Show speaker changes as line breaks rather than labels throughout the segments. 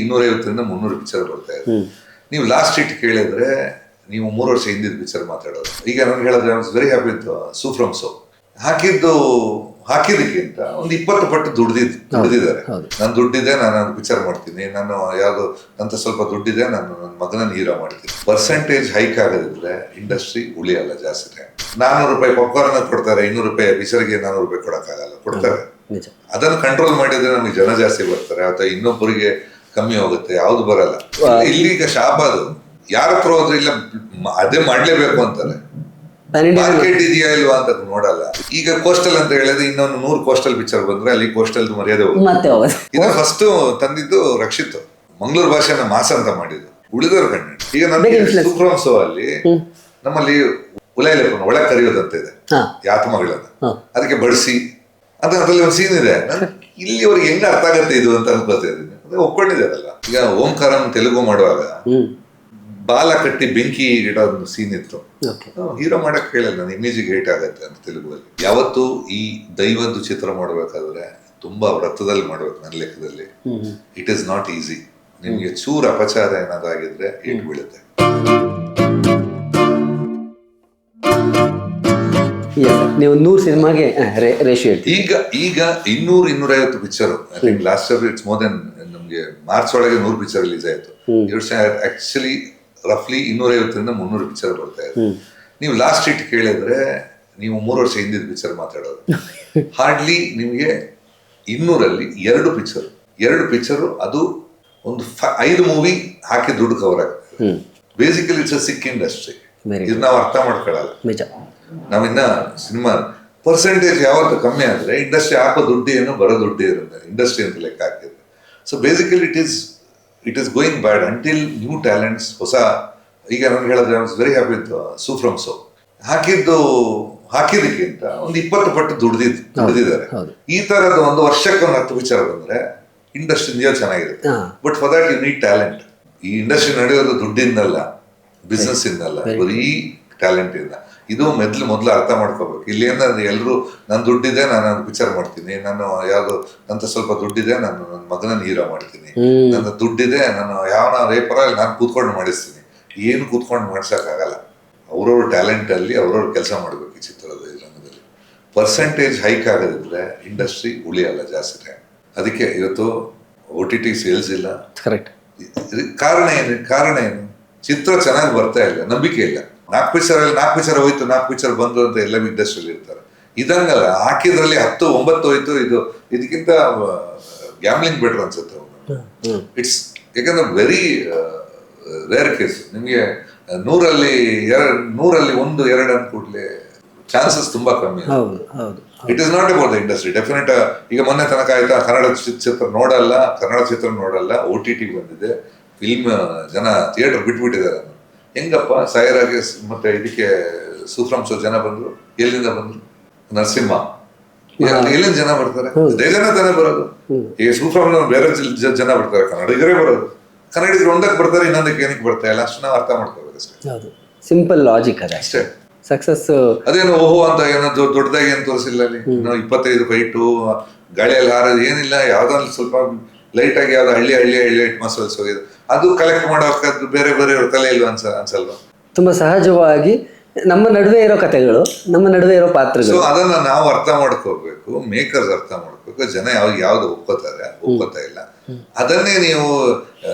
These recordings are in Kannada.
250ರಿಂದ 300 ಪಿಕ್ಚರ್ ಬರ್ತಾ ಇದೆ. ನೀವು ಲಾಸ್ಟ್ ಹಿಟ್ ಕೇಳಿದ್ರೆ ನೀವು 3 ವರ್ಷ ಹಿಂದಿನ ಪಿಕ್ಚರ್ ಮಾತಾಡೋದು. ಈಗ ನನ್ಗೆ ಹೇಳಿದ್ರೆ I was very happy with sue from so. ಹಾಕಿದ್ದಕ್ಕಿಂತ ಒಂದು 20 ಪಟ್ಟು ದುಡ್ದಿದ್ದಾರೆ. ನನ್ನ ದುಡ್ಡಿದೆ, ನಾನು ಪಿಕ್ಚರ್ ಮಾಡ್ತೀನಿ, ನಾನು ಯಾವ್ದು ಅಂತ ಸ್ವಲ್ಪ ದುಡ್ಡಿದೆ, ನಾನು ನನ್ನ ಮಗನ ಹೀರೋ ಮಾಡ್ತೀನಿ. ಪರ್ಸೆಂಟೇಜ್ ಹೈಕ್ ಆಗೋದಿದ್ರೆ ಇಂಡಸ್ಟ್ರಿ ಉಳಿಯಲ್ಲ ಜಾಸ್ತಿ ಟೈಮ್. 400 ರೂಪಾಯಿ ಪಾಪ್ಕಾರ್ನ್ ಕೊಡ್ತಾರೆ, 200 ರೂಪಾಯಿ ಪಿಕ್ಚರ್ಗೆ 400 ರೂಪಾಯಿ ಕೊಡಕ್ಕಾಗಲ್ಲ, ಕೊಡ್ತಾರೆ. ಅದನ್ನು ಕಂಟ್ರೋಲ್ ಮಾಡಿದ್ರೆ ನಮಗೆ ಜನ ಜಾಸ್ತಿ ಬರ್ತಾರೆ, ಅಥವಾ ಇನ್ನೊಬ್ಬರಿಗೆ ಕಮ್ಮಿ ಹೋಗುತ್ತೆ, ಯಾವ್ದು ಬರಲ್ಲ. ಇಲ್ಲಿಗ ಶಾಬಾದು ಯಾರ ಹತ್ರ ಹೋದ್ರೆ ಇಲ್ಲ ಅದೇ ಮಾಡ್ಲೇಬೇಕು ಅಂತಾರೆ. ಮಾರ್ಕೆಟ್ ಇದೆಯಾ ಇಲ್ವಾ ಅಂತ ನೋಡಲ್ಲ. ಈಗ ಕೋಸ್ಟಲ್ ಅಂತ ಹೇಳಿದ್ರೆ ಇನ್ನೊಂದು 100 ಕೋಸ್ಟಲ್ ಪಿಕ್ಚರ್ ಬಂದ್ರೆ ಅಲ್ಲಿ ಕೋಸ್ಟಲ್ ಮರ್ಯಾದೆ ಹೋಗುತ್ತೆ. ಇದು ಫಸ್ಟ್ ತಂದಿದ್ದು ರಕ್ಷಿತ್, ಮಂಗಳೂರು ಭಾಷೆನ ಮಾಸ ಅಂತ ಮಾಡಿದ್ದು, ಉಳಿದವರು ಕನ್ನಡ. ಈಗ ನಮಗೆ ಸೂಪ್ರಮ್ ಶೋ ಅಲ್ಲಿ ನಮ್ಮಲ್ಲಿ ಉಲೈಲೆಪ್ಪನ ಒಳಗೆ ಕರೆಯೋದಂತ ಇದೆ, ಯಾತಮಗಳನ್ನ ಅದಕ್ಕೆ ಬಡಿಸಿ ಅಂತ ಅದ್ರಲ್ಲಿ ಒಂದು ಸೀನ್ ಇದೆ. ಇಲ್ಲಿವರೆಗೆ ಹೆಂಗ ಅರ್ಥ ಆಗತ್ತೆ ಇದು ಅಂತ ಅನ್ಕೋತಾ ಇದ್ದೀನಿ. ಒಪ್ಕೊಂಡಿದ್ದಾರಲ್ಲ. ಈಗ ಓಂಕಾರಂ ತೆಲುಗು ಮಾಡುವಾಗ ಬಾಲ ಕಟ್ಟಿ ಬೆಂಕಿ ಇಡೋ ಒಂದು ಸೀನ್ ಇತ್ತು. ಹೀರೋ ಮಾಡಕ್ ಹೇಳಲ್ಲ, ನಾನು ಇಮೇಜಿಗೆ ಹೇಟ್ ಆಗತ್ತೆ ಅಂತ ತೆಲುಗುದಲ್ಲಿ. ಯಾವತ್ತು ಈ ದೈವದ್ದು ಚಿತ್ರ ಮಾಡಬೇಕಾದ್ರೆ ತುಂಬಾ ವ್ರತದಲ್ಲಿ ಮಾಡ್ಬೇಕು. ನನ್ನ ಲೆಕ್ಕದಲ್ಲಿ ಇಟ್ ಈಸ್ ನಾಟ್ ಈಸಿ. ನಿಮ್ಗೆ ಚೂರ್ ಅಪಚಾರ ಏನಾದಾಗಿದ್ರೆ ಏಟ್ ಬೀಳುತ್ತೆ.
ನೀವು 100 ಸಿನಿಮಾಗೆ ರೇಷಿಯೋ
ಈಗ 200-250 picture. I think last year it's more than, ನಮ್ಗೆ ಮಾರ್ಚ್ ಒಳಗೆ 100 ಪಿಕ್ಚರ್ ರಿಲೀಸ್ ಆಯ್ತು. ಆಕ್ಚುಲಿ ರಫ್ಲಿ 250ರಿಂದ 300 ಪಿಕ್ಚರ್ ಬರ್ತಾ ಇದೆ. ನೀವು ಲಾಸ್ಟ್ ಹಿಟ್ ಕೇಳಿದ್ರೆ ನೀವು 3 ವರ್ಷ ಹಿಂದಿನ ಪಿಕ್ಚರ್ ಮಾತಾಡೋದು. ಹಾರ್ಡ್ಲಿ ನಿಮ್ಗೆ 200ರಲ್ಲಿ 2 ಪಿಕ್ಚರ್ ಅದು ಒಂದು 5 ಮೂವಿ ಹಾಕಿ ದುಡ್ಡು ಕವರ್ ಆಗುತ್ತೆ. Basically it's a sick industry. ಇದು ನಾವು ಅರ್ಥ ಮಾಡ್ಕೊಳ್ಳಲ್ಲ. ನಾವಿನ್ನ ಸಿನಿಮಾ ಪರ್ಸೆಂಟೇಜ್ ಯಾವತ್ತು ಕಮ್ಮಿ ಆದ್ರೆ ಇಂಡಸ್ಟ್ರಿ ಹಾಕೋ ದುಡ್ಡು ಏನು ಬರೋ ದುಡ್ಡು ಇರುತ್ತೆ ಇಂಡಸ್ಟ್ರಿ ಅಂತ ಲೆಕ್ಕ ಹಾಕಿದ್ರೆ. So basically it is going bad until new talents ಹೊಸ. ಈಗ ನನ್ಗೆ ಹೇಳಿದ್ರೆ I was very happy with sue from so. ಹಾಕಿದ್ದಕ್ಕಿಂತ ಒಂದು 20 ಪಟ್ಟು ದುಡ್ದಿದ್ದಾರೆ. ಈ ತರದ ಒಂದು ವರ್ಷಕ್ಕೆ ಒಂದು 10 ಪಿಕ್ಚರ್ ಬಂದ್ರೆ ಇಂಡಸ್ಟ್ರಿ ನಿಜ ಚೆನ್ನಾಗಿರುತ್ತೆ. But for that you need talent. ಈ ಇಂಡಸ್ಟ್ರಿ ನಡೆಯೋದು ದುಡ್ಡಿಂದಲ್ಲ, ಬಿಸ್ನೆಸ್ ಇಂದಲ್ಲ, ಬರೀ ಟ್ಯಾಲೆಂಟ್ ಇಂದ. ಇದು ಮೊದಲು ಅರ್ಥ ಮಾಡ್ಕೋಬೇಕು. ಇಲ್ಲಿ ಏನಂದ್ರೆ ಎಲ್ಲರೂ ನನ್ನ ದುಡ್ಡಿದೆ, ನಾನು ಪಿಕ್ಚರ್ ಮಾಡ್ತೀನಿ, ನಾನು ಯಾವ್ದು ಅಂತ ಸ್ವಲ್ಪ ದುಡ್ಡಿದೆ, ನಾನು ನನ್ನ ಮಗನ ಹೀರೋ ಮಾಡ್ತೀನಿ, ನನ್ನ ದುಡ್ಡಿದೆ, ನಾನು ಯಾವ ರೇಪರ ನಾನು ಕೂತ್ಕೊಂಡು ಮಾಡಿಸ್ತೀನಿ. ಏನು ಕೂತ್ಕೊಂಡು ಮಾಡ್ಸಕ್ಕಾಗಲ್ಲ. ಅವ್ರವ್ರ ಟ್ಯಾಲೆಂಟ್ ಅಲ್ಲಿ ಅವ್ರವ್ರ ಕೆಲಸ ಮಾಡ್ಬೇಕು. ಈ ಚಿತ್ರದ ರಂಗದಲ್ಲಿ ಪರ್ಸೆಂಟೇಜ್ ಹೈಕ್ ಆಗೋದಿದ್ರೆ ಇಂಡಸ್ಟ್ರಿ ಉಳಿಯಲ್ಲ ಜಾಸ್ತಿ ಟೈಮ್. ಅದಕ್ಕೆ ಇವತ್ತು OTT ಸೇಲ್ಸ್ ಇಲ್ಲ. ಕಾರಣ ಏನು? ಚಿತ್ರ ಚೆನ್ನಾಗಿ ಬರ್ತಾ ಇಲ್ಲ, ನಂಬಿಕೆ ಇಲ್ಲ. 4 ಪಿಕ್ಚರ್ ಹೋಯ್ತು, 4 ಪಿಕ್ಚರ್ ಬಂದು ಅಂತ ಎಲ್ಲ ಇಂಡಸ್ಟ್ರಿಯಲ್ಲಿ ಇರ್ತಾರೆ. ಇದಂಗಲ್ಲ, ಹಾಕಿದ್ರಲ್ಲಿ 10, 9 ಹೋಯ್ತು. ಇದಕ್ಕಿಂತ ಗ್ಯಾಮ್ಲಿಂಗ್ ಬೆಟರ್ ಅನ್ಸುತ್ತೆ. ಇಟ್ಸ್ ಯಾಕಂದ್ರೆ ವೆರಿ ರೇರ್ ಕೇಸ್. ನಿಮ್ಗೆ 100ರಲ್ಲಿ 1, 2 ಅನ್ಕೂಡ್ಲೆ ಚಾನ್ಸಸ್ ತುಂಬಾ ಕಮ್ಮಿ. It is not about the industry. Definite. ಈಗ ಮೊನ್ನೆ ತನಕ ಆಯ್ತಾ, ಕನ್ನಡ ಚಿತ್ರ ನೋಡಲ್ಲ, OTT ಬಂದಿದೆ. ಫಿಲ್ಮ್ ಜನ ಥಿಯೇಟರ್ ಬಿಟ್ಬಿಟ್ಟಿದ್ದಾರೆ. ಹೆಂಗಪ್ಪ ಸಾಯಿರಾಗೆ ಮತ್ತೆ ಇದಕ್ಕೆ ಸೂಫ್ರಮ್ ಶೋ ಜನ ಬಂದ್ರು, ಎಲ್ಲಿಂದ ಬಂದ್ರು? ನರಸಿಂಹ ಎಲ್ಲಿಂದ ಜನ ಬರ್ತಾರೆ? ಅದೇ ಜನ ತಾನೇ ಬರೋದು. ಈಗ ಸೂಫ್ರಮ್ ಬೇರೆ ಜನ ಬರ್ತಾರೆ, ಕನ್ನಡಿಗರೇ ಬರೋದು. ಕನ್ನಡಿಗರು ಒಂದಕ್ಕೆ ಬರ್ತಾರೆ, ಇನ್ನೊಂದಕ್ಕೆ ಏನಕ್ಕೆ ಬರ್ತಾ ಇಲ್ಲ, ಅಷ್ಟು ನಾವು ಅರ್ಥ ಮಾಡ್ಕೋಬೇಕು ಅಷ್ಟೇ.
ಸಿಂಪಲ್ ಲಾಜಿಕ್ ಅಷ್ಟೇ. ಸಕ್ಸಸ್
ಅದೇನು ಓಹೋ ಅಂತ ಏನೋ ದೊಡ್ಡದಾಗಿ ಏನು ತೋರಿಸಿಲ್ಲ. ಅಲ್ಲಿ 25 ಫೈಟು, ಗಾಳಿಯಲ್ಲಿ ಹಾರೋದು ಏನಿಲ್ಲ. ಯಾವ್ದಾದ್ರು ಸ್ವಲ್ಪ ಲೈಟ್ ಆಗಿ ಯಾವ್ದು ಹಳ್ಳಿ ಅಟ್ಮಾಸ್ಫಿಯರ್ಸ್ ಹೋಗಿದೆ, ಅದು ಕಲೆಕ್ಟ್ ಮಾಡೋದು ಬೇರೆ ತಲೆ ಇಲ್ವ ಅನ್ಸಲ್ವಾ?
ತುಂಬಾ ಸಹಜವಾಗಿ ನಮ್ಮ ನಡುವೆ ಇರೋ ಕಥೆಗಳು, ನಮ್ಮ ನಡುವೆ ಇರೋ ಪಾತ್ರಗಳು.
ಸೊ ಅದನ್ನ ನಾವು ಅರ್ಥ ಮಾಡ್ಕೋಬೇಕು, ಮೇಕರ್ಸ್ ಅರ್ಥ ಮಾಡ್ಕೋಬೇಕು. ಜನ ಯಾವ್ದು ಒಪ್ಕೋತಾ ಇಲ್ಲ. ಅದನ್ನೇ ನೀವು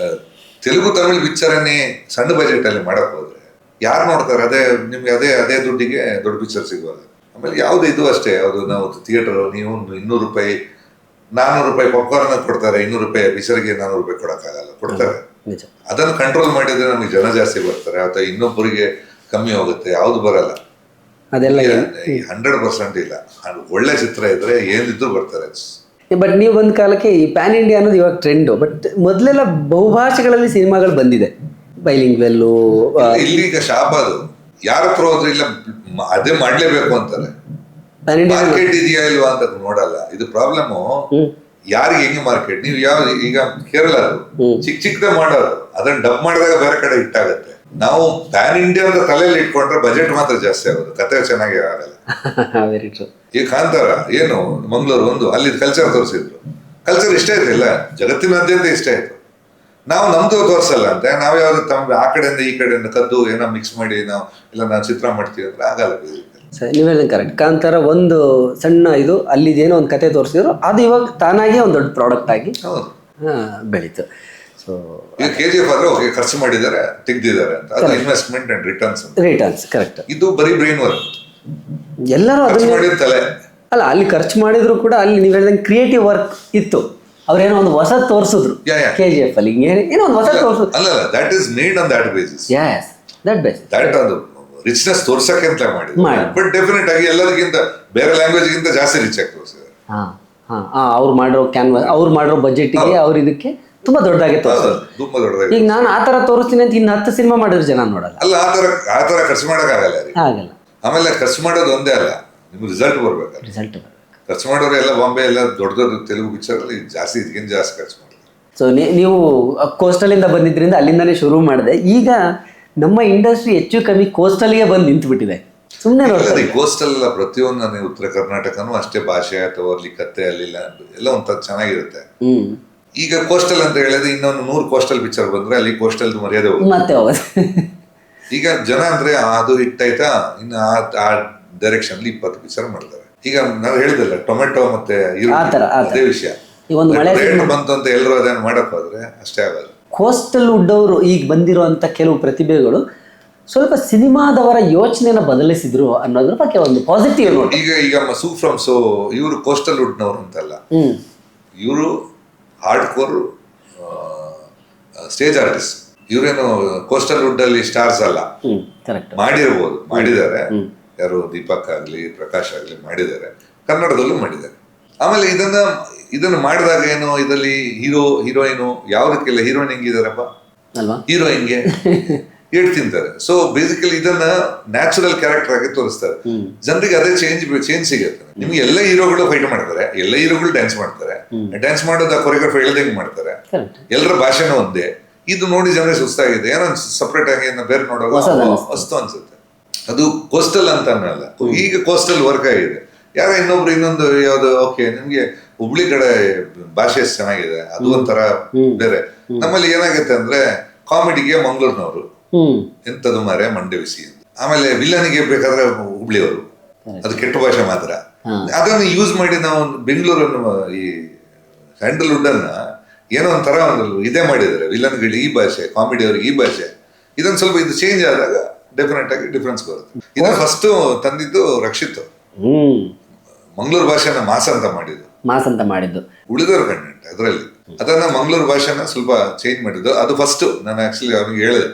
ತೆಲುಗು ತಮಿಳ್ ಪಿಕ್ಚರನ್ನೇ ಸಣ್ಣ ಬಜೆಟ್ ಅಲ್ಲಿ ಮಾಡಕ್ ಹೋದ್ರೆ ಯಾರು ನೋಡ್ತಾರೆ? ನಿಮ್ಗೆ ಅದೇ ದುಡ್ಡಿಗೆ ದೊಡ್ಡ ಪಿಕ್ಚರ್ ಸಿಗೋದು. ಆಮೇಲೆ ಯಾವ್ದು ಇದು ಅಷ್ಟೇ. ಯಾವ್ದು ನಾವು ಥಿಯೇಟರ್ ನೀವು 200 ರೂಪಾಯಿ 400 ರೂಪಾಯಿ ಪಾಪ್ಕಾರ್ನ್ ಕೊಡ್ತಾರೆ, 200 ರೂಪಾಯಿ ಪಿಕ್ಚರ್ಗೆ 400 ರೂಪಾಯಿ ಕೊಡಕ್ಕಾಗಲ್ಲ, ಕೊಡ್ತಾರೆ. ಅದನ್ನು ಕಂಟ್ರೋಲ್ ಮಾಡಿದ್ರೆ ನಮಗೆ ಜನ ಜಾಸ್ತಿ ಬರ್ತಾರೆ, ಅಥವಾ ಇನ್ನೊಬ್ಬರಿಗೆ ಕಮ್ಮಿ ಹೋಗುತ್ತೆ, ಯಾವ್ದು ಬರಲ್ಲ.
ಅದೆಲ್ಲ
100% ಇಲ್ಲ. ಒಳ್ಳೆ ಚಿತ್ರ ಇದ್ರೆ ಏನಿದ್ರು ಬರ್ತಾರೆ.
ಬಟ್ ನೀವು ಒಂದು ಕಾಲಕ್ಕೆ ಈ ಪ್ಯಾನ್ ಇಂಡಿಯಾ ಅನ್ನೋದು ಇವಾಗ ಟ್ರೆಂಡು. ಬಟ್ ಮೊದಲೆಲ್ಲ ಬಹುಭಾಷೆಗಳಲ್ಲಿ ಸಿನಿಮಾಗಳು ಬಂದಿದೆ, ಬೈಲಿಂಗ್ವೆಲ್ಲು.
ಇಲ್ಲಿಗ ಶಾಬಾದು ಯಾರ ಹತ್ರ ಹೋದ್ರೆ ಇಲ್ಲ ಅದೇ ಮಾಡ್ಲೇಬೇಕು ಅಂತಾರೆ. ಮಾರ್ಕೆಟ್ ಇದೆಯಾ ಇಲ್ವಾ ಅಂತ ನೋಡಲ್ಲ. ಇದು ಪ್ರಾಬ್ಲಮ್. ಯಾರಿಗೆ ಹೆಂಗೆ ಮಾರ್ಕೆಟ್? ನೀವು ಈಗ ಕೇರಳ ಚಿಕ್ಕದೇ ಮಾಡೋದು, ಅದನ್ನ ಡಬ್ ಮಾಡಿದಾಗ ಬೇರೆ ಕಡೆ ಹಿಟ್ಟಾಗತ್ತೆ. ನಾವು ಪ್ಯಾನ್ ಇಂಡಿಯಾ ಅಂತ ತಲೆಯಲ್ಲಿ ಇಟ್ಕೊಂಡ್ರೆ ಬಜೆಟ್ ಮಾತ್ರ ಜಾಸ್ತಿ ಆಗೋದು, ಕತೆ ಚೆನ್ನಾಗಿ ಆಗಲ್ಲ. ಈಗ ಕಾಂತಾರ ಏನು ಮಂಗಳೂರು ಅಲ್ಲಿ ಕಲ್ಚರ್ ತೋರಿಸಿದ್ರು. ಕಲ್ಚರ್ ಇಷ್ಟ ಆಯ್ತು, ಇಲ್ಲ ಜಗತ್ತಿನಾದ್ಯಂತ ಇಷ್ಟ ಆಯ್ತು. ನಾವು ನಮ್ದು ತೋರ್ಸಲ್ಲ ಅಂತ ನಾವ್ ಯಾವ್ದು ತಮ್ಮ ಆ ಕಡೆಯಿಂದ ಈ ಕಡೆಯಿಂದ ಕದ್ದು ಏನೋ ಮಿಕ್ಸ್ ಮಾಡಿ ನಾವು ಚಿತ್ರ ಮಾಡ್ತೀವಿ ಅಂದ್ರೆ ಆಗಲ್ಲ.
ಸರಿ, ನೀವು ಹೇಳಿದ ಕರೆಕ್ಟ್. ಕಾಂತಾರ ಒಂದು ಸಣ್ಣ ಇದು ಅಲ್ಲಿದೇನೋ ಒಂದು ಕತೆ ತೋರಿಸಿದ್ರು, ಅದು ಇವಾಗ ತಾನಾಗಿ ಒಂದು ದೊಡ್ಡ ಪ್ರಾಡಕ್ಟ್ ಆಗಿ ಬೆಳೀತು. ಸೊ
ಈಗ KGF ಆದ್ರೆ ಓಕೆ ಖರ್ಚು ಮಾಡಿದ್ದಾರೆ ತೆಗ್ದಿದ್ದಾರೆ ಅಂತ, ಅದು ಇನ್ವೆಸ್ಟ್ಮೆಂಟ್ ಅಂಡ್ ರಿಟರ್ನ್ಸ್
ಕರೆಕ್ಟ್.
ಇದು ಬರೀ ಬ್ರೈನ್ ವರ್ಕ್,
ಎಲ್ಲರೂ
ಖರ್ಚು
ಅದನ್ನ
ಮಾಡಿದ ತಲೆ
ಅಲ್ಲ, ಅಲ್ಲಿ ಖರ್ಚು ಮಾಡಿದ್ರು ಕೂಡ ಅಲ್ಲಿ ನೀವು ಹೇಳ್ದಂಗೆ ಕ್ರಿಯೇಟಿವ್ ವರ್ಕ್ ಇತ್ತು. ಅವ್ರೇನೋ ಒಂದು ಹೊಸ ತೋರಿಸಿದ್ರು KGF ಅಲ್ಲಿ, ಏನೋ ಒಂದು ಹೊಸ ತೋರಿಸಿದ್ರು.
ಅಲ್ಲ that is made on that basis.
Yes, that basis.
That ಅದು ರಿಚ್ನೆಸ್ ತೋರ್ಸಕ್ಕೆ ಅಂತ ಮಾಡಿದ್ರು. ಬಟ್ ಡೆಫಿನೆಟ್ ಆಗಿ ಎಲ್ಲದಕ್ಕಿಂತ ಬೇರೆ ಲ್ಯಾಂಗ್ವೇಜ್ ಗಿಂತ ಜಾಸ್ತಿ ರಿಚ್ ಆಗಿ ತೋರಿಸಿದ್ದಾರೆ.
ಅವ್ರು ಮಾಡಿರೋ ಕ್ಯಾನ್ವಾಸ್, ಅವ್ರು ಮಾಡಿರೋ ಬಜೆಟ್ಗೆ ಅವ್ರ ಇದಕ್ಕೆ ತುಂಬಾ ದೊಡ್ಡದಾಗಿ ತೋರಿಸಿದ್ರು.
ತುಂಬಾ ದೊಡ್ಡದಾಗಿ.
ಈಗ ನಾನು ಆ ತರ ತೋರಿಸ್ತೀನಿ ಅಂತ ಇನ್ನು 10 ಸಿನಿಮಾ ಮಾಡಿದ್ರು ಜನ ನೋಡಲ್ಲ.
ಅಲ್ಲ ಆ ತರ ಖರ್ಚು ಮಾಡಕ್ಕಾಗಲ್ಲ.
ಆಗಲ್ಲ.
ಆಮೇಲೆ ಖರ್ಚು ಮಾಡೋದು ಒಂದೇ ಅಲ್ಲ, ನಿಮ್ಗೆ ರಿಸಲ್ಟ್ ಬರ್ಬೇಕು. ಖರ್ಚು ಮಾಡೋರು ಎಲ್ಲ ಬಾಂಬೆ ಎಲ್ಲ ದೊಡ್ಡ ದೊಡ್ಡ ತೆಲುಗು ಪಿಕ್ಚರ್ ಅಲ್ಲಿ ಜಾಸ್ತಿ ಇದಕ್ಕಿಂತ ಜಾಸ್ತಿ ಖರ್ಚು ಮಾಡ್ತಾರೆ.
ಸೊ ನೀವು ಕೋಸ್ಟಲ್ ಇಂದ ಬಂದಿದ್ರಿಂದ ಅಲ್ಲಿಂದಾನೇ ಶುರು ಮಾಡಿದೆ. ಈಗ ನಮ್ಮ ಇಂಡಸ್ಟ್ರಿ ಹೆಚ್ಚು ಕಮ್ಮಿ ಕೋಸ್ಟಲ್ಗೆ ಬಂದು ನಿಂತುಬಿಟ್ಟಿದೆ. ಸುಮ್ಮನೆ ನೋಡಿ,
ಕೋಸ್ಟಲ್ ಎಲ್ಲ ಪ್ರತಿಯೊಂದು ಉತ್ತರ ಕರ್ನಾಟಕನೂ ಅಷ್ಟೇ ಭಾಷೆ ಅಥವಾ ಅಲ್ಲಿ ಕತೆ ಅಲ್ಲಿಲ್ಲ ಎಲ್ಲ ಒಂಥರ ಚೆನ್ನಾಗಿರುತ್ತೆ. ಈಗ ಕೋಸ್ಟಲ್ ಅಂತ ಹೇಳಿದ್ರೆ ಇನ್ನೊಂದು 100 ಕೋಸ್ಟಲ್ ಪಿಕ್ಚರ್ ಬಂದ್ರೆ ಅಲ್ಲಿ ಕೋಸ್ಟಲ್ ಮರ್ಯಾದೆ
ಮತ್ತೆ ಹೋಗೋದು.
ಈಗ ಜನ ಅಂದ್ರೆ ಅದು ಹಿಟ್ಟಾಯ್ತಾ, ಇನ್ನು ಆ ಡೈರೆಕ್ಷನ್ 20 ಪಿಕ್ಚರ್ ಮಾಡ್ತಾರೆ. ಈಗ ನಾವು ಹೇಳಿದಲ್ಲ ಟೊಮೆಟೊ ಮತ್ತೆ ಅದೇ ವಿಷಯ, ರೇಟ್ ಬಂತು ಅಂತ ಎಲ್ಲರೂ ಅದನ್ನ ಮಾಡಕ್ ಹೋದ್ರೆ ಅಷ್ಟೇ ಆಗೋದು.
ಕೋಸ್ಟಲ್ ವುಡ್ ಅವರು ಈಗ ಬಂದಿರುವಂತ ಕೆಲವು ಪ್ರತಿಭೆಗಳು ಸ್ವಲ್ಪ ಸಿನಿಮಾದವರ ಯೋಚನೆನ ಬದಲಿಸಿದ್ರು ಅನ್ನೋದ್ರ ಬಗ್ಗೆ ಒಂದು ಪಾಸಿಟಿವ್ ನೋಡಿ.
ಈಗ ಸೂ ಫ್ರಮ್ ಸೋ ಇವರು ಕೋಸ್ಟಲ್ ವುಡ್ ನವರು ಅಂತಲ್ಲ, ಇವರು ಹಾರ್ಡ್ ಕೋರ್ ಸ್ಟೇಜ್ ಆರ್ಟಿಸ್ಟ್. ಇವರೇನು ಕೋಸ್ಟಲ್ ವುಡ್ ಅಲ್ಲಿ ಸ್ಟಾರ್ಸ್ ಅಲ್ಲ. ಮಾಡಿರ್ಬೋದು, ಮಾಡಿದ್ದಾರೆ. ಯಾರು ದೀಪಕ್ ಆಗ್ಲಿ ಪ್ರಕಾಶ್ ಆಗ್ಲಿ ಮಾಡಿದ್ದಾರೆ, ಕನ್ನಡದಲ್ಲೂ ಮಾಡಿದ್ದಾರೆ. ಆಮೇಲೆ ಇದನ್ನ ಮಾಡಿದಾಗ ಏನು ಇದರಲ್ಲಿ ಹೀರೋಯಿನು ಯಾವುದಕ್ಕೆಲ್ಲ ಹೀರೋಯಿನ್ ಹೆಂಗಿದಾರಪ್ಪ, ಹೀರೋಯಿನ್ಗೆ ಏಟ್ ತಿಂತಾರೆ. ಸೊ ಬೇಸಿಕಲಿ ಇದನ್ನ ನ್ಯಾಚುರಲ್ ಕ್ಯಾರೆಕ್ಟರ್ ಆಗಿ ತೋರಿಸ್ತಾರೆ. ಜನರಿಗೆ ಅದೇ ಚೇಂಜ್ ಸಿಗುತ್ತೆ. ನಿಮ್ಗೆ ಎಲ್ಲ ಹೀರೋಗಳು ಫೈಟ್ ಮಾಡ್ತಾರೆ, ಎಲ್ಲ ಹೀರೋಗಳು ಡ್ಯಾನ್ಸ್ ಮಾಡ್ತಾರೆ. ಡ್ಯಾನ್ಸ್ ಮಾಡೋದು ಕೊರಿಯೋಗ್ರಫಿ ಹೇಳ್ದಂಗೆ ಮಾಡ್ತಾರೆ. ಎಲ್ಲರ ಭಾಷೆನೂ ಒಂದೇ. ಇದು ನೋಡಿ ಜನರಿಗೆ ಸುಸ್ತಾಗಿದೆ, ಏನೋ ಸಪ್ರೇಟ್ ಆಗಿ ಬೇರೆ ನೋಡುವಾಗ ಹೊಸ್ತು ಅನ್ಸುತ್ತೆ. ಅದು ಕೋಸ್ಟಲ್ ಅಂತ ಅನ್ನಲ್ಲ, ಈಗ ಕೋಸ್ಟಲ್ ವರ್ಕ್ ಆಗಿದೆ. ಯಾರೋ ಇನ್ನೊಂದು ಯಾವ್ದು ಓಕೆ ನಿಮ್ಗೆ ಹುಬ್ಳಿ ಕಡೆ ಭಾಷೆ ಚೆನ್ನಾಗಿದೆ, ಅದು ಒಂಥರ ಬೇರೆ. ನಮ್ಮಲ್ಲಿ ಏನಾಗುತ್ತೆ ಅಂದ್ರೆ ಕಾಮಿಡಿಗೆ ಮಂಗಳೂರಿನವರು ಎಂತದು ಮಾರೆ ಮಂಡ್ಯ ಬಿಸಿ ಅಂತ, ಆಮೇಲೆ ವಿಲನಿಗೆ ಬೇಕಾದ್ರೆ ಹುಬ್ಳಿಯವರು, ಅದು ಕೆಟ್ಟ ಭಾಷೆ ಮಾತ್ರ. ಅದನ್ನು ಯೂಸ್ ಮಾಡಿ ನಾವು ಬೆಂಗಳೂರನ್ನು ಈ ಸ್ಯಾಂಡಲ್ವುಡ್ ಅನ್ನ ಏನೋ ಒಂಥರ ಒಂದು ಇದೇ ಮಾಡಿದ್ದಾರೆ. ವಿಲನ್ಗಳು ಈ ಭಾಷೆ, ಕಾಮಿಡಿ ಅವ್ರಿಗೆ ಈ ಭಾಷೆ. ಇದೊಂದು ಸ್ವಲ್ಪ ಇದು ಚೇಂಜ್ ಆದಾಗ ಡೆಫಿನೆಟ್ ಆಗಿ ಡಿಫ್ರೆನ್ಸ್ ಬರುತ್ತೆ. ಇದನ್ನ ಫಸ್ಟ್ ತಂದಿದ್ದು ರಕ್ಷಿತ್, ಮಂಗಳೂರು ಭಾಷೆನ ಮಾಸ್ ಅಂತ ಮಾಡಿದ್ದು ಉಳಿದವರು ಕಂಟೆಂಟ್ ಅದರಲ್ಲಿ. ಅದನ್ನ ಮಂಗಳೂರು ಭಾಷೆನ ಸ್ವಲ್ಪ ಚೇಂಜ್ ಮಾಡಿದ್ದು, ಅದು ಫಸ್ಟ್. ನಾನು ಆಕ್ಚುಲಿ ಅವ್ನಿಗೆ ಹೇಳಿದೆ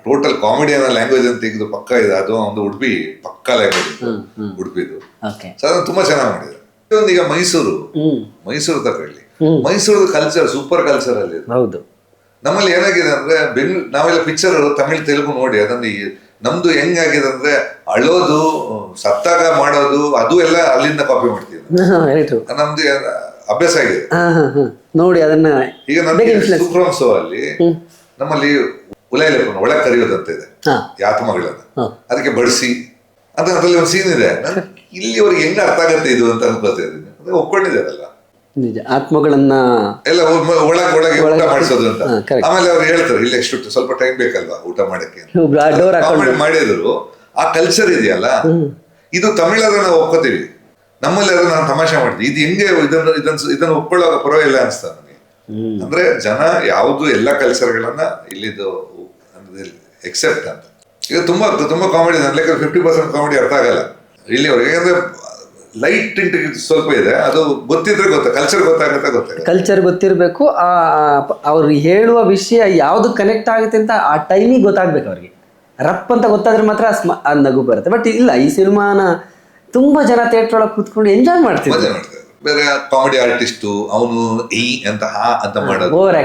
ಟೋಟಲ್ ಕಾಮಿಡಿ ಅನ್ನೋ ಲ್ಯಾಂಗ್ವೇಜ್ ಅಂತ ತೆಗೆದು ಪಕ್ಕ ಇದೆ, ಅದು ಒಂದು ಉಡುಪಿ ಪಕ್ಕ ಲ್ಯಾಂಗ್ವೇಜ್ ಉಡುಪಿದು. ಸೊ ಅದನ್ನ ತುಂಬಾ ಚೆನ್ನಾಗಿ ಮಾಡಿದ್ರು. ಈಗ ಮೈಸೂರು ತಗೊಳ್ಳಿ, ಮೈಸೂರು ಕಲ್ಚರ್ ಸೂಪರ್ ಕಲ್ಚರ್ ಅಲ್ಲಿ. ನಮ್ಮಲ್ಲಿ ಏನಾಗಿದೆ ಅಂದ್ರೆ ನಾವೆಲ್ಲ ಪಿಕ್ಚರ್ ತಮಿಳ್ ತೆಲುಗು ನೋಡಿ ಅದನ್ನ ನಮ್ದು ಹೆಂಗಾಗಿದೆ ಅಂದ್ರೆ ಅಳೋದು, ಸತ್ತಾಗ ಮಾಡೋದು, ಅದು ಎಲ್ಲ ಅಲ್ಲಿಂದ ಕಾಪಿ ಮಾಡ್ತೀವಿ. ನಮ್ದು ಅಭ್ಯಾಸ ಆಗಿದೆ
ನೋಡಿ ಅದನ್ನ. ಈಗ
ನಮಗೆ ಸೂಪ್ರಂಸೋ ಅಲ್ಲಿ ನಮ್ಮಲ್ಲಿ ಉಲಾಯಿಲೆಪ್ಪನ ಒಳಗೆ ಕರೆಯೋದಂತ ಇದೆ, ಆತ್ಮಗಳನ್ನ ಅದಕ್ಕೆ ಬಡಿಸಿ ಅಂತ. ಅದ್ರಲ್ಲಿ ಒಂದು ಸೀನ್ ಇದೆ. ಇಲ್ಲಿವರೆಗೆ ಹೆಂಗ ಅರ್ಥ ಆಗತ್ತೆ ಇದು ಅಂತ ಅನ್ಕೋತಾ ಇದ್ದೀನಿ. ಒಪ್ಕೊಂಡಿದ್ದಾರಲ್ಲ
ನಿಜ, ಆತ್ಮಗಳನ್ನ
ಎಲ್ಲ ಒಳಗೆ ಊಟ ಮಾಡಿಸೋದು ಅಂತ. ಆಮೇಲೆ ಅವ್ರು ಹೇಳ್ತಾರೆ ಇಲ್ಲಿ ಎಷ್ಟು ಸ್ವಲ್ಪ ಟೈಮ್ ಬೇಕಲ್ವಾ ಊಟ ಮಾಡಕ್ಕೆ ಮಾಡಿದ್ರು. ಆ ಕಲ್ಚರ್ ಇದೆಯಲ್ಲ, ಇದು ತಮಿಳಾದ್ರೆ ನಾವು ಒಪ್ಕೋತೀವಿ, ನಮ್ಮಲ್ಲಿ ಅದನ್ನ ನಾವು ತಮಾಷೆ ಮಾಡ್ತೀವಿ. ಇದು ಹೆಂಗೆ ಇದನ್ನ ಒಪ್ಕೊಳ್ಳೋ ಪರವಾಗಿಲ್ಲ ಅನಿಸ್ತಾ ನನಗೆ. ಅಂದ್ರೆ ಜನ ಯಾವ್ದು ಎಲ್ಲ ಕಲ್ಚರ್ಗಳನ್ನ ಇಲ್ಲಿದು ಎಕ್ಸೆಪ್ಟ್ ಅಂತ. ಈಗ ತುಂಬಾ ಕಾಮಿಡಿ ಲೆಕ್ಕ 50% ಕಾಮಿಡಿ ಅರ್ಥ ಆಗಲ್ಲ ಇಲ್ಲಿ ಅವ್ರಿಗೆ. ಯಾಕಂದ್ರೆ ಲೈಟ್ ಟಿಂಟ್ ಸ್ವಲ್ಪ ಇದೆ, ಅದು ಗೊತ್ತಿದ್ರೆ ಕಲ್ಚರ್ ಗೊತ್ತಾಗುತ್ತೆ.
ಕಲ್ಚರ್ ಗೊತ್ತಿರಬೇಕು, ಅವ್ರು ಹೇಳುವ ವಿಷಯ ಯಾವ್ದು ಕನೆಕ್ಟ್ ಆಗುತ್ತೆ ಅಂತ ಆ ಟೈಮಿಗೆ ಗೊತ್ತಾಗ್ಬೇಕು ಅವ್ರಿಗೆ. ರಪ್ ಅಂತ ಗೊತ್ತಾದ್ರೆ ಮಾತ್ರ ಅದು ನಗು ಬರುತ್ತೆ. ಬಟ್ ಇಲ್ಲ, ಈ ಸಿನಿಮಾನ ತುಂಬಾ ಜನ ಥಿಯೇಟರ್ ಒಳಗೆ ಕೂತ್ಕೊಂಡು ಎಂಜಾಯ್ ಮಾಡ್ತಾರೆ.
ಬೇರೆ ಕಾಮಿಡಿ ಆರ್ಟಿಸ್ಟು ಅವನು ಅಂತ ಮಾಡೋದು, ಓವರ್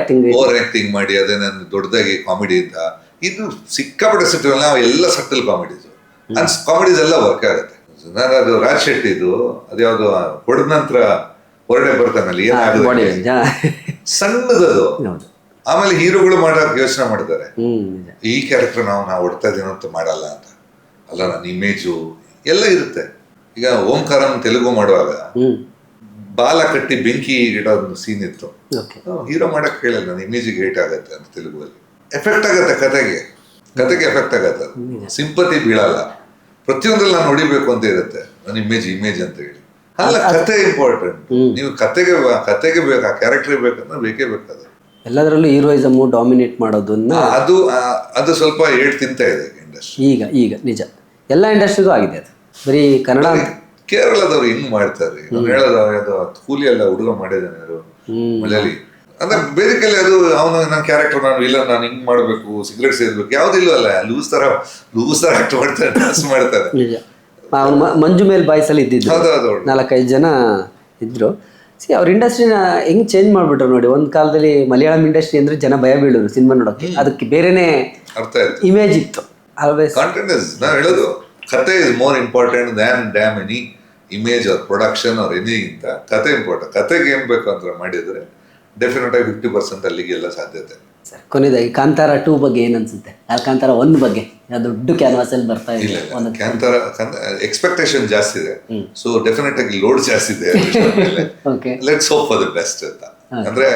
ಆಕ್ಟಿಂಗ್ ಮಾಡಿ ಅದೇನ ದೊಡ್ಡದಾಗಿ ಕಾಮಿಡಿ ಅಂತ. ಇದು ಸಿಕ್ಕಾಪಟ್ಟೆ ಸೆಟಲ್, ನಾವು ಎಲ್ಲ ಸೆಟಲ್ ಕಾಮಿಡೀಸ್ ಎಲ್ಲ ವರ್ಕ್ ಆಗುತ್ತೆ. ನಾನು ಅದು ರಾಜ್ ಶೆಟ್ಟಿದು ಅದ್ಯಾವ್ದು ಹೊಡೆದ ನಂತರ ಹೊರಡೆ ಬರ್ತಾನಲ್ಲಿ ಏನಾಗುತ್ತೆ ಸಣ್ಣದದು. ಆಮೇಲೆ ಹೀರೋಗಳು ಮಾಡಕ್ ಯೋಚನೆ ಮಾಡ್ತಾರೆ, ಈ ಕ್ಯಾರೆಕ್ಟರ್ ನಾವು ಹೊಡ್ತಾ ಇದೀನೋ ಅಂತ ಮಾಡಲ್ಲ ಅಂತ. ಅಲ್ಲ ನನ್ನ ಇಮೇಜು ಎಲ್ಲ ಇರುತ್ತೆ. ಈಗ ಓಂಕಾರಂ ತೆಲುಗು ಮಾಡುವಾಗ ಬಾಲ ಕಟ್ಟಿ ಬೆಂಕಿ ಇಡೋ ಒಂದು ಸೀನ್ ಇತ್ತು.
ಓಕೆ
ಹೀರೋ ಮಾಡಕ್ ಹೇಳಿಲ್ಲ, ನನ್ನ ಇಮೇಜಿಗೆ ಹೇಟ್ ಆಗತ್ತೆ ಅಂತ ತೆಲುಗುವಲ್ಲಿ. ಎಫೆಕ್ಟ್ ಆಗತ್ತೆ ಕತೆಗೆ ಎಫೆಕ್ಟ್ ಆಗತ್ತೆ. ಸಿಂಪತಿ ಬೀಳಲ್ಲ. ಪ್ರತಿಯೊಂದ್ರಲ್ಲಿ ನಾನು ಹೊಡಿಬೇಕು ಅಂತ ಇರುತ್ತೆ, ನನ್ನ ಇಮೇಜ್ ಅಂತ ಹೇಳಿ. ಅಲ್ಲ, ಕತೆ ಇಂಪಾರ್ಟೆಂಟ್. ನೀವು ಕತೆಗೆ ಬೇಕು, ಆ ಕ್ಯಾರೆಕ್ಟರ್ ಬೇಕಂದ್ರೆ ಬೇಕೇ ಬೇಕಾದ.
ಎಲ್ಲದರಲ್ಲೂ ಹೀರೋಯಿಸಮ್ ಡಾಮಿನೇಟ್ ಮಾಡೋದನ್ನ
ಅದು ಸ್ವಲ್ಪ ಏಟ್ ತಿಂತ ಇದೆ ಇಂಡಸ್ಟ್ರಿ
ಈಗ ನಿಜ ಎಲ್ಲ ಇಂಡಸ್ಟ್ರಿಗೂ ಆಗಿದೆ ಅದು. ಬರೀ ಕನ್ನಡ
ಕೇರಳದವ್ರು ಹಿಂಗ್ ಮಾಡ್ತಾರೆ. ನಾನು ಹೇಳೋದು ಕೂಲಿ ಎಲ್ಲ ಹುಡುಗ ಮಾಡಿದ್ದಾನೆ ಯಾರು ಮಲಯಾಳಿ ಅಂದ್ರೆ ಬೇಸಿಕಲಿ ಅದು ಅವನು ನನ್ನ ಕ್ಯಾರೆಕ್ಟರ್, ನಾನು ಇಲ್ಲ ನಾನು ಹಿಂಗ್ ಮಾಡ್ಬೇಕು, ಸಿಗರೇಟ್ ಸೇರ್ಬೇಕು, ಯಾವ್ದಿಲ್ವಲ್ಲ, ಲೂಸ್ ತರ ಆಕ್ಟ್ ಮಾಡ್ತಾರೆ, ಡ್ಯಾನ್ಸ್ ಮಾಡ್ತಾರೆ.
ನಿಜ. ಅವನು ಮಂಜು ಮೇಲ್ ಬಾಯ್ಸಲ್ಲಿ ಇದ್ದಿದ್ದು 4-5 ಜನ ಇದ್ರು. ಅವ್ರ ಇಂಡಸ್ಟ್ರಿನ ಹೆಂಗ್ ಚೇಂಜ್ ಮಾಡ್ಬಿಟ್ರು ನೋಡಿ. ಒಂದ್ ಕಾಲದಲ್ಲಿ ಮಲಯಾಳಂ ಇಂಡಸ್ಟ್ರಿ ಅಂದ್ರೆ ಜನ ಭಯ ಬೀಳೋರು ಸಿನಿಮಾ ನೋಡೋಕೆ, ಅದಕ್ಕೆ ಬೇರೆನೆ
ಅರ್ಥ ಆಯ್ತು,
ಇಮೇಜ್ ಇತ್ತು. ಆಲ್ವೇಸ್
ಕಾಂಟೆಂಟ್ ಇಸ್, ನಾವು ಹೇಳೋದು ಕತೆ is more important than any image or production or ಎನಿಗಿಂತ ಕತೆ ಇಂಪಾರ್ಟೆಂಟ್. ಕತೆಗೆ ಏನ್ ಬೇಕು ಅಂತ ಮಾಡಿದ್ರೆ ಡೆಫಿನೆಟ್ ಆಗಿ 50% ಅಲ್ಲಿಗೆಲ್ಲ ಸಾಧ್ಯತೆ.
ಸರ್, ಕೊನೆಯದಾಗಿ ಕಾಂತಾರ 2 ಬಗ್ಗೆ ಏನ್ ಅನ್ಸುತ್ತೆ? ಕಾಂತಾರ 1 ಬಗ್ಗೆ ದೊಡ್ಡ ಕ್ಯಾನ್ವಾಸ್ ಅಲ್ಲಿ ಬರ್ತಾ ಇದೆ.
ಕಾಂತಾರ ಎಕ್ಸ್ಪೆಕ್ಟೇಷನ್ ಜಾಸ್ತಿ ಇದೆ, ಸೊ ಡೆಫಿನೆಟ್ ಆಗಿ ಲೋಡ್ ಜಾಸ್ತಿ ಇದೆ. Let's hope for the best ಅಂತ ಅಂದ್ರೆ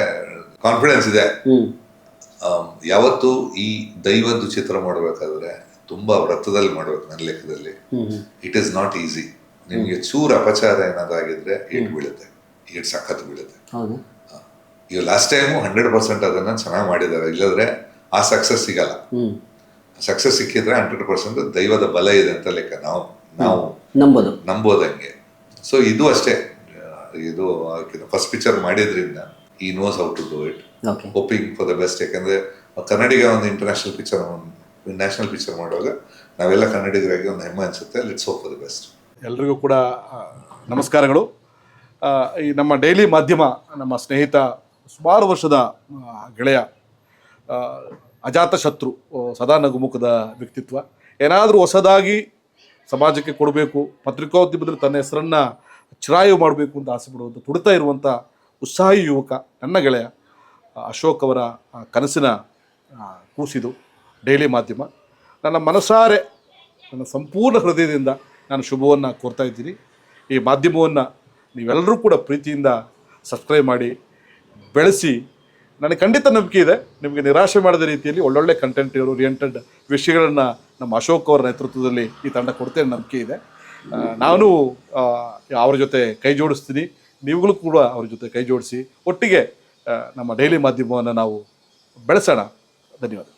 ಕಾನ್ಫಿಡೆನ್ಸ್ ಇದೆ. ಯಾವತ್ತು ಈ ದೈವದ್ದು ಚಿತ್ರ ಮಾಡಬೇಕಾದ್ರೆ ತುಂಬಾ ವ್ರತದಲ್ಲಿ ಮಾಡ್ಬೇಕು. ನನ್ನ ಲೆಕ್ಕದಲ್ಲಿ ಇಟ್ ಈಸ್ ನಾಟ್ ಈಸಿ. ನಿಮ್ಗೆ ಚೂರು ಅಪಚಾರ ಏನಾದಾಗಿದ್ರೆ ಏಟ್ ಬೀಳುತ್ತೆ, ಏಟ್ ಸಖತ್ ಬೀಳುತ್ತೆ. ಈಗ ಲಾಸ್ಟ್ ಟೈಮು 100% ಅದನ್ನ ಚೆನ್ನಾಗಿ ಮಾಡಿದ್ದಾರೆ, ಇಲ್ಲದ್ರೆ ಆ ಸಕ್ಸಸ್ ಸಿಗಲ್ಲ. ಸಕ್ಸಸ್ ಸಿಕ್ಕಿದ್ರೆ 100% ದೈವದ ಬಲ ಇದೆ ಅಂತ ಲೆಕ್ಕ ನಾವು ನಂಬೋದಂಗೆ. ಸೊ ಇದು ಅಷ್ಟೇ, ಇದು ಫಸ್ಟ್ ಪಿಕ್ಚರ್ ಮಾಡಿದ್ರಿಂದ ಈ knows how to do it, hoping for the best. ಯಾಕಂದ್ರೆ ಕನ್ನಡಿಗ ಒಂದು ನ್ಯಾಷನಲ್ ಪಿಕ್ಚರ್ ಮಾಡುವಾಗ ನಾವೆಲ್ಲ ಕನ್ನಡಿಗರಾಗಿ ಒಂದು ಹೆಮ್ಮೆ ಅನ್ಸುತ್ತೆ. Let's hope for the best.
ಎಲ್ರಿಗೂ ಕೂಡ ನಮಸ್ಕಾರಗಳು. ಈ ನಮ್ಮ ಡೈಲಿ ಮಾಧ್ಯಮ, ನಮ್ಮ ಸ್ನೇಹಿತ, ಸುಮಾರು ವರ್ಷದ ಗೆಳೆಯ, ಅಜಾತಶತ್ರು, ಸದಾ ನಗುಮುಖದ ವ್ಯಕ್ತಿತ್ವ, ಏನಾದರೂ ಹೊಸದಾಗಿ ಸಮಾಜಕ್ಕೆ ಕೊಡಬೇಕು, ಪತ್ರಿಕೋದ್ಯಮದಲ್ಲಿ ತನ್ನ ಹೆಸರನ್ನು ಚಿರಾಯು ಮಾಡಬೇಕು ಅಂತ ಆಸೆ ಪಡುವಂಥ, ತುಡಿತಾ ಇರುವಂಥ ಉತ್ಸಾಹಿ ಯುವಕ ನನ್ನ ಗೆಳೆಯ ಅಶೋಕ್ ಅವರ ಕನಸಿನ ಕೂಸಿದು ಡೈಲಿ ಮಾಧ್ಯಮ. ನನ್ನ ಮನಸಾರೆ, ನನ್ನ ಸಂಪೂರ್ಣ ಹೃದಯದಿಂದ ನಾನು ಶುಭವನ್ನು ಕೋರ್ತಾ ಇದ್ದೀನಿ. ಈ ಮಾಧ್ಯಮವನ್ನು ನೀವೆಲ್ಲರೂ ಕೂಡ ಪ್ರೀತಿಯಿಂದ ಸಬ್ಸ್ಕ್ರೈಬ್ ಮಾಡಿ ಬೆಳೆಸಿ. ನನಗೆ ಖಂಡಿತ ನಂಬಿಕೆ ಇದೆ, ನಿಮಗೆ ನಿರಾಶೆ ಮಾಡದ ರೀತಿಯಲ್ಲಿ ಒಳ್ಳೊಳ್ಳೆ ಕಂಟೆಂಟ್ ಓರಿಯೆಂಟೆಡ್ ವಿಷಯಗಳನ್ನು ನಮ್ಮ ಅಶೋಕ್ ಅವರ ನೇತೃತ್ವದಲ್ಲಿ ಈ ತಂಡ ಕೊಡ್ತೇನೆ ನಂಬಿಕೆ ಇದೆ. ನಾನು ಅವ್ರ ಜೊತೆ ಕೈ ಜೋಡಿಸ್ತೀನಿ, ನೀವುಗಳು ಕೂಡ ಅವ್ರ ಜೊತೆ ಕೈ ಜೋಡಿಸಿ ಒಟ್ಟಿಗೆ ನಮ್ಮ ಡೈಲಿ ಮಾಧ್ಯಮವನ್ನು ನಾವು ಬೆಳೆಸೋಣ. ಧನ್ಯವಾದ.